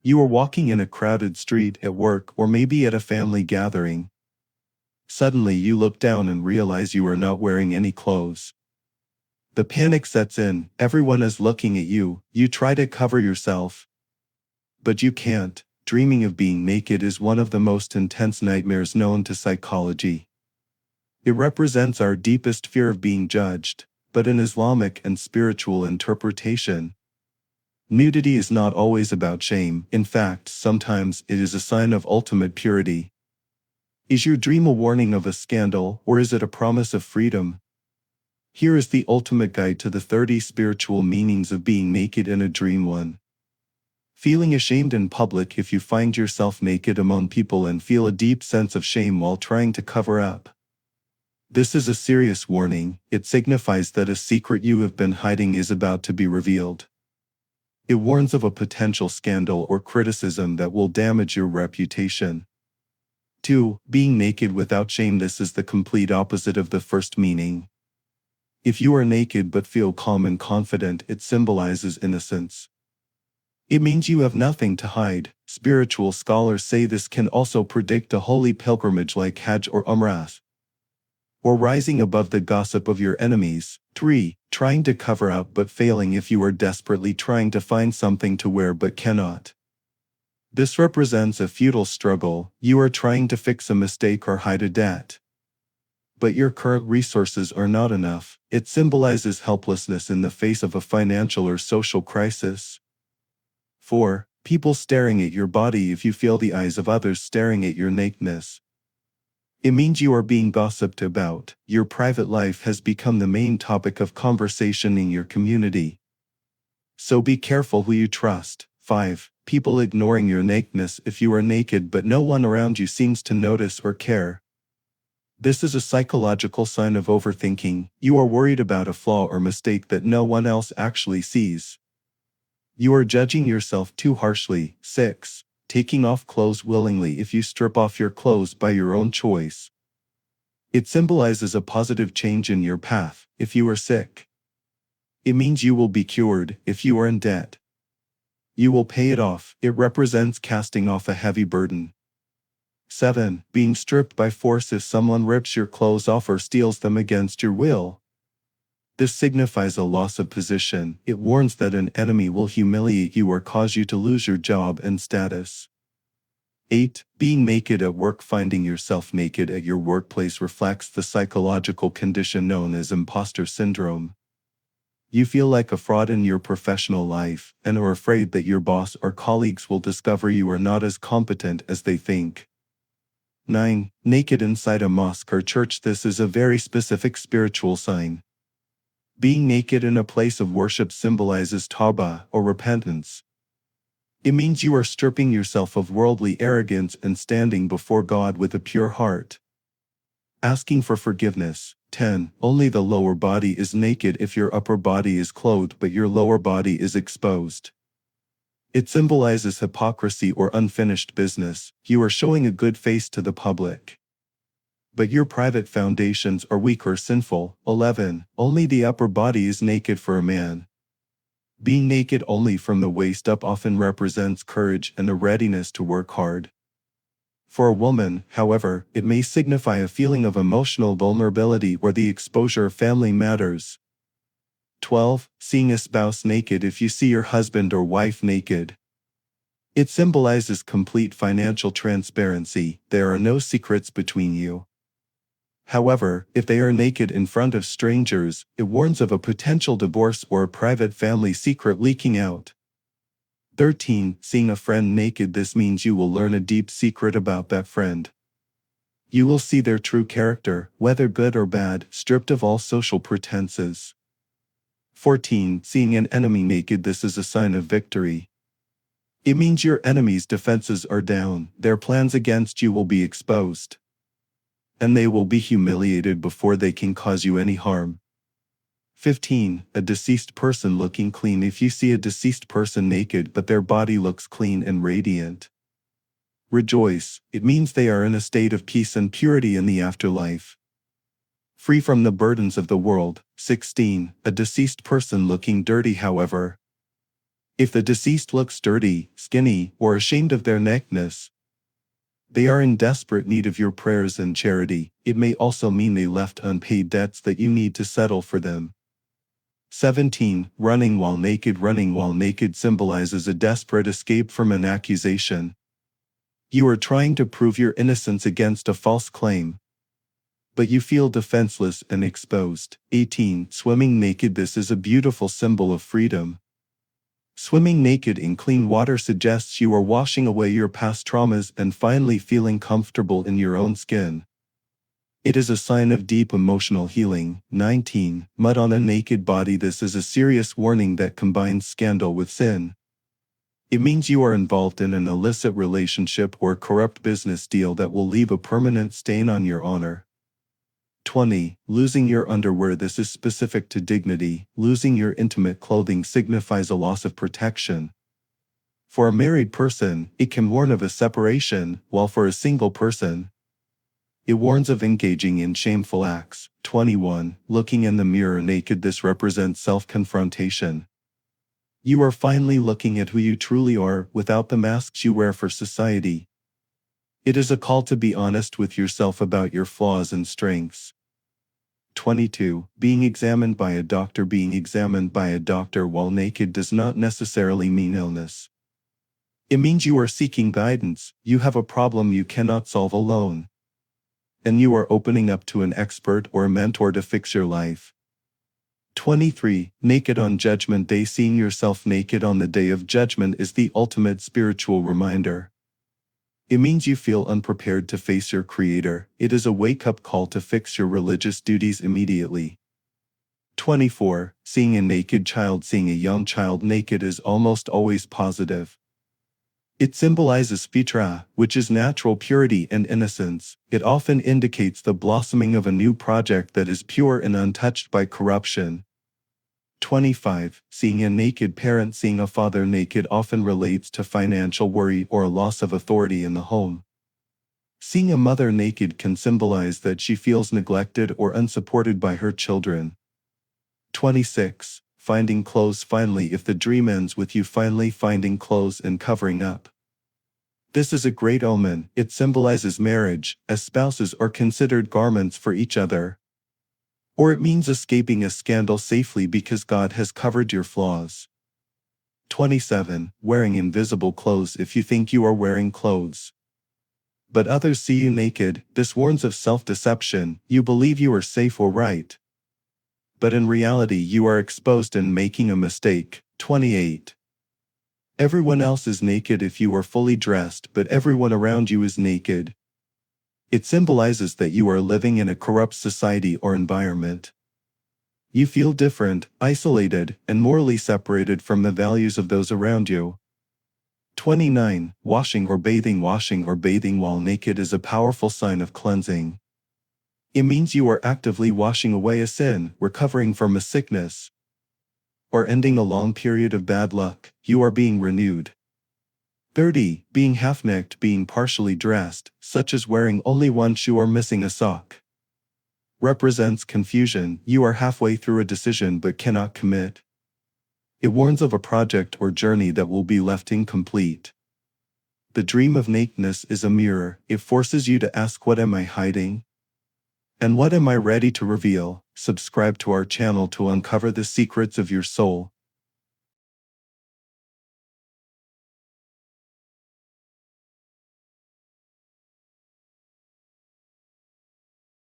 You are walking in a crowded street at work or maybe at a family gathering. Suddenly you look down and realize you are not wearing any clothes. The panic sets in, everyone is looking at you, you try to cover yourself. But you can't. Dreaming of being naked is one of the most intense nightmares known to psychology. It represents our deepest fear of being judged, but in Islamic and spiritual interpretation, nudity is not always about shame. In fact, sometimes it is a sign of ultimate purity. Is your dream a warning of a scandal, or is it a promise of freedom? Here is the ultimate guide to the 30 spiritual meanings of being naked in a dream. 1. Feeling ashamed in public. If you find yourself naked among people and feel a deep sense of shame while trying to cover up, this is a serious warning. It signifies that a secret you have been hiding is about to be revealed. It warns of a potential scandal or criticism that will damage your reputation. 2. Being naked without shame. This is the complete opposite of the first meaning. If you are naked but feel calm and confident, it symbolizes innocence. It means you have nothing to hide. Spiritual scholars say this can also predict a holy pilgrimage like Hajj or Umrah, or rising above the gossip of your enemies. 3. Trying to cover up but failing. If you are desperately trying to find something to wear but cannot, this represents a futile struggle. You are trying to fix a mistake or hide a debt, but your current resources are not enough. It symbolizes helplessness in the face of a financial or social crisis. 4. People staring at your body. If you feel the eyes of others staring at your nakedness, it means you are being gossiped about. Your private life has become the main topic of conversation in your community. So be careful who you trust. 5. People ignoring your nakedness. If you are naked but no one around you seems to notice or care, this is a psychological sign of overthinking. You are worried about a flaw or mistake that no one else actually sees. You are judging yourself too harshly. 6. Taking off clothes willingly. If you strip off your clothes by your own choice, it symbolizes a positive change in your path. If you are sick, it means you will be cured. If you are in debt, you will pay it off. It represents casting off a heavy burden. 7. Being stripped by force. If someone rips your clothes off or steals them against your will, this signifies a loss of position. It warns that an enemy will humiliate you or cause you to lose your job and status. 8. Being naked at work. Finding yourself naked at your workplace reflects the psychological condition known as imposter syndrome. You feel like a fraud in your professional life and are afraid that your boss or colleagues will discover you are not as competent as they think. 9. Naked inside a mosque or church. This is a very specific spiritual sign. Being naked in a place of worship symbolizes Tawbah or repentance. It means you are stripping yourself of worldly arrogance and standing before God with a pure heart, asking for forgiveness. 10. Only the lower body is naked. If your upper body is clothed but your lower body is exposed, it symbolizes hypocrisy or unfinished business. You are showing a good face to the public, but your private foundations are weak or sinful. 11. Only the upper body is naked for a man. Being naked only from the waist up often represents courage and a readiness to work hard. For a woman, however, it may signify a feeling of emotional vulnerability where the exposure of family matters. 12. Seeing a spouse naked. If you see your husband or wife naked, it symbolizes complete financial transparency. There are no secrets between you. However, if they are naked in front of strangers, it warns of a potential divorce or a private family secret leaking out. 13. Seeing a friend naked. This means you will learn a deep secret about that friend. You will see their true character, whether good or bad, stripped of all social pretenses. 14. Seeing an enemy naked. This is a sign of victory. It means your enemy's defenses are down, their plans against you will be exposed, and they will be humiliated before they can cause you any harm. 15. A deceased person looking clean. If you see a deceased person naked but their body looks clean and radiant, rejoice. It means they are in a state of peace and purity in the afterlife, free from the burdens of the world. 16. A deceased person looking dirty. However, If the deceased looks dirty, skinny, or ashamed of their nakedness, they are in desperate need of your prayers and charity. It may also mean they left unpaid debts that you need to settle for them. 17. Running while naked. Running while naked symbolizes a desperate escape from an accusation. You are trying to prove your innocence against a false claim, but you feel defenseless and exposed. 18. Swimming naked. This is a beautiful symbol of freedom. Swimming naked in clean water suggests you are washing away your past traumas and finally feeling comfortable in your own skin. It is a sign of deep emotional healing. 19. Mud on a naked body. This is a serious warning that combines scandal with sin. It means you are involved in an illicit relationship or corrupt business deal that will leave a permanent stain on your honor. 20. Losing your underwear. This is specific to dignity. Losing your intimate clothing signifies a loss of protection. For a married person, it can warn of a separation, while for a single person, it warns of engaging in shameful acts. 21. Looking in the mirror naked. This represents self-confrontation. You are finally looking at who you truly are, without the masks you wear for society. It is a call to be honest with yourself about your flaws and strengths. 22. Being examined by a doctor. Being examined by a doctor while naked does not necessarily mean illness. It means you are seeking guidance, you have a problem you cannot solve alone, and you are opening up to an expert or a mentor to fix your life. 23. Naked on Judgment Day. Seeing yourself naked on the Day of Judgment is the ultimate spiritual reminder. It means you feel unprepared to face your Creator. It is a wake-up call to fix your religious duties immediately. 24. Seeing a naked child. Seeing a young child naked is almost always positive. It symbolizes Fitrah, which is natural purity and innocence. It often indicates the blossoming of a new project that is pure and untouched by corruption. 25. Seeing a naked parent. Seeing a father naked often relates to financial worry or a loss of authority in the home. Seeing a mother naked can symbolize that she feels neglected or unsupported by her children. 26. Finding clothes. Finally, if the dream ends with you finally finding clothes and covering up, this is a great omen. It symbolizes marriage, as spouses are considered garments for each other. Or it means escaping a scandal safely because God has covered your flaws. 27. Wearing invisible clothes. If you think you are wearing clothes, but others see you naked, this warns of self-deception. You believe you are safe or right, but in reality you are exposed and making a mistake. 28. Everyone else is naked if you are fully dressed, but everyone around you is naked. It symbolizes that you are living in a corrupt society or environment. You feel different, isolated, and morally separated from the values of those around you. 29. Washing or bathing. Washing or bathing while naked is a powerful sign of cleansing. It means you are actively washing away a sin, recovering from a sickness, or ending a long period of bad luck. You are being renewed. 30. Being half-naked. Being partially dressed, such as wearing only one shoe or missing a sock, represents confusion. You are halfway through a decision but cannot commit. It warns of a project or journey that will be left incomplete. The dream of nakedness is a mirror. It forces you to ask, what am I hiding? And what am I ready to reveal? Subscribe to our channel to uncover the secrets of your soul.